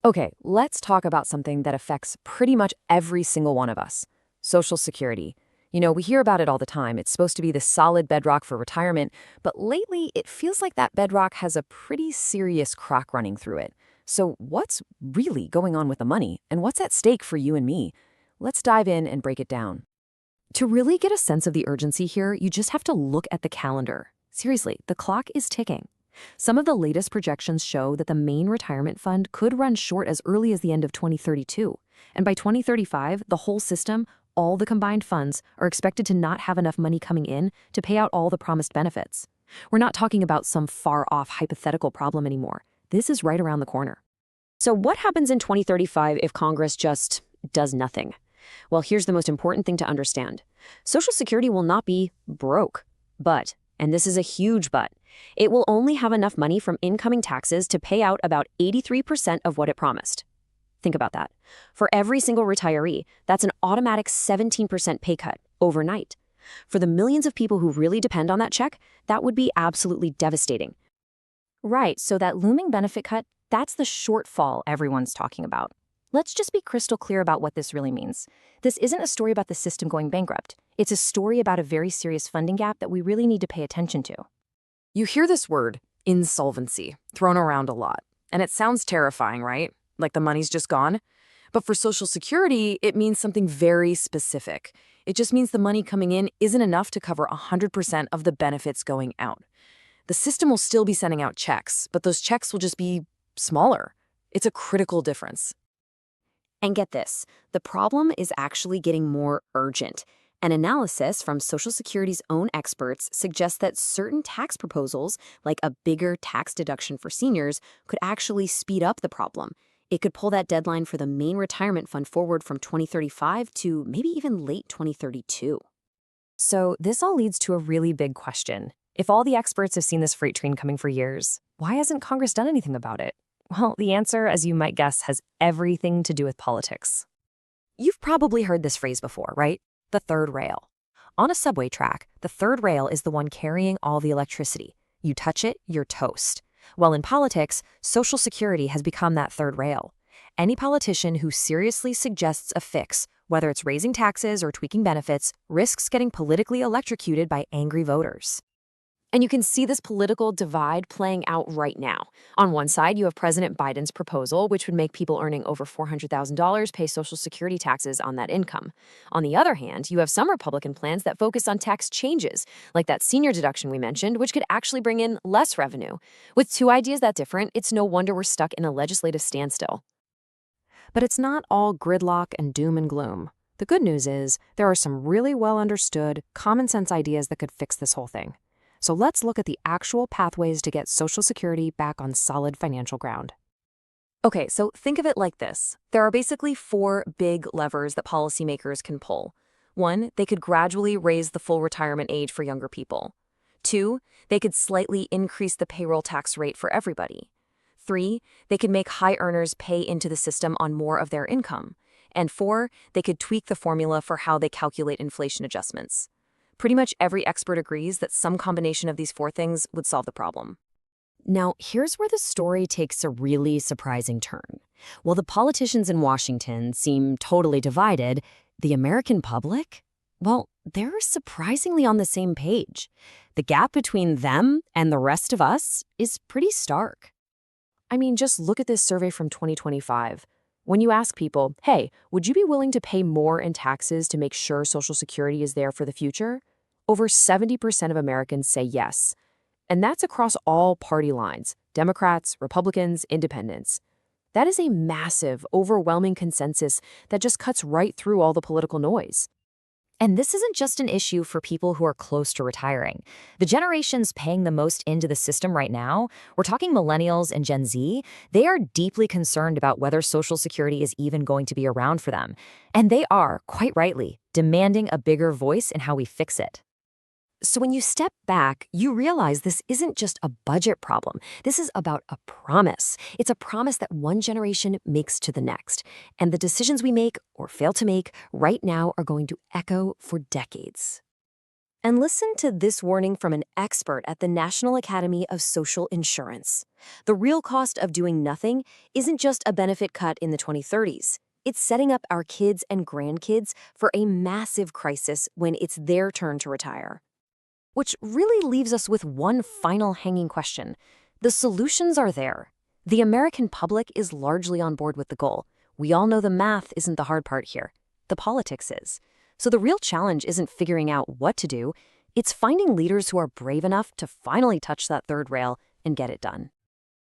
Okay, let's talk about something that affects pretty much every single one of us: Social Security. We hear about it all the time. It's supposed to be the solid bedrock for retirement, but lately it feels like that bedrock has a pretty serious crack running through it. So, what's really going on with the money, and what's at stake for you and me? Let's dive in and break it down. To really get a sense of the urgency here, you just have to look at the calendar. Seriously, the clock is ticking. Some of the latest projections show that the main retirement fund could run short as early as the end of 2032. And by 2035, the whole system, all the combined funds, are expected to not have enough money coming in to pay out all the promised benefits. We're not talking about some far-off hypothetical problem anymore. This is right around the corner. So what happens in 2035 if Congress just does nothing? Well, here's the most important thing to understand. Social Security will not be broke, but, and this is a huge but, it will only have enough money from incoming taxes to pay out about 83% of what it promised. Think about that. For every single retiree, that's an automatic 17% pay cut overnight. For the millions of people who really depend on that check, that would be absolutely devastating. Right, so that looming benefit cut, that's the shortfall everyone's talking about. Let's just be crystal clear about what this really means. This isn't a story about the system going bankrupt. It's a story about a very serious funding gap that we really need to pay attention to. You hear this word, insolvency, thrown around a lot. And it sounds terrifying, right? Like the money's just gone. But for Social Security, it means something very specific. It just means the money coming in isn't enough to cover 100% of the benefits going out. The system will still be sending out checks, but those checks will just be smaller. It's a critical difference. And get this, the problem is actually getting more urgent. An analysis from Social Security's own experts suggests that certain tax proposals, like a bigger tax deduction for seniors, could actually speed up the problem. It could pull that deadline for the main retirement fund forward from 2035 to maybe even late 2032. So this all leads to a really big question. If all the experts have seen this freight train coming for years, why hasn't Congress done anything about it? Well, the answer, as you might guess, has everything to do with politics. You've probably heard this phrase before, right? The third rail. On a subway track, the third rail is the one carrying all the electricity. You touch it, you're toast. Well, in politics, Social Security has become that third rail. Any politician who seriously suggests a fix, whether it's raising taxes or tweaking benefits, risks getting politically electrocuted by angry voters. And you can see this political divide playing out right now. On one side, you have President Biden's proposal, which would make people earning over $400,000 pay Social Security taxes on that income. On the other hand, you have some Republican plans that focus on tax changes, like that senior deduction we mentioned, which could actually bring in less revenue. With two ideas that different, it's no wonder we're stuck in a legislative standstill. But it's not all gridlock and doom and gloom. The good news is there are some really well understood, common sense ideas that could fix this whole thing. So let's look at the actual pathways to get Social Security back on solid financial ground. Okay, so think of it like this. There are basically four big levers that policymakers can pull. One, they could gradually raise the full retirement age for younger people. Two, they could slightly increase the payroll tax rate for everybody. Three, they could make high earners pay into the system on more of their income. And four, they could tweak the formula for how they calculate inflation adjustments. Pretty much every expert agrees that some combination of these four things would solve the problem. Now, here's where the story takes a really surprising turn. While the politicians in Washington seem totally divided, the American public? Well, they're surprisingly on the same page. The gap between them and the rest of us is pretty stark. I mean, just look at this survey from 2025. When you ask people, hey, would you be willing to pay more in taxes to make sure Social Security is there for the future? Over 70% of Americans say yes. And that's across all party lines: Democrats, Republicans, Independents. That is a massive, overwhelming consensus that just cuts right through all the political noise. And this isn't just an issue for people who are close to retiring. The generations paying the most into the system right now, we're talking Millennials and Gen Z, they are deeply concerned about whether Social Security is even going to be around for them. And they are, quite rightly, demanding a bigger voice in how we fix it. So when you step back, you realize this isn't just a budget problem. This is about a promise. It's a promise that one generation makes to the next. And the decisions we make or fail to make right now are going to echo for decades. And listen to this warning from an expert at the National Academy of Social Insurance. The real cost of doing nothing isn't just a benefit cut in the 2030s. It's setting up our kids and grandkids for a massive crisis when it's their turn to retire. Which really leaves us with one final hanging question. The solutions are there. The American public is largely on board with the goal. We all know the math isn't the hard part here. The politics is. So the real challenge isn't figuring out what to do, it's finding leaders who are brave enough to finally touch that third rail and get it done.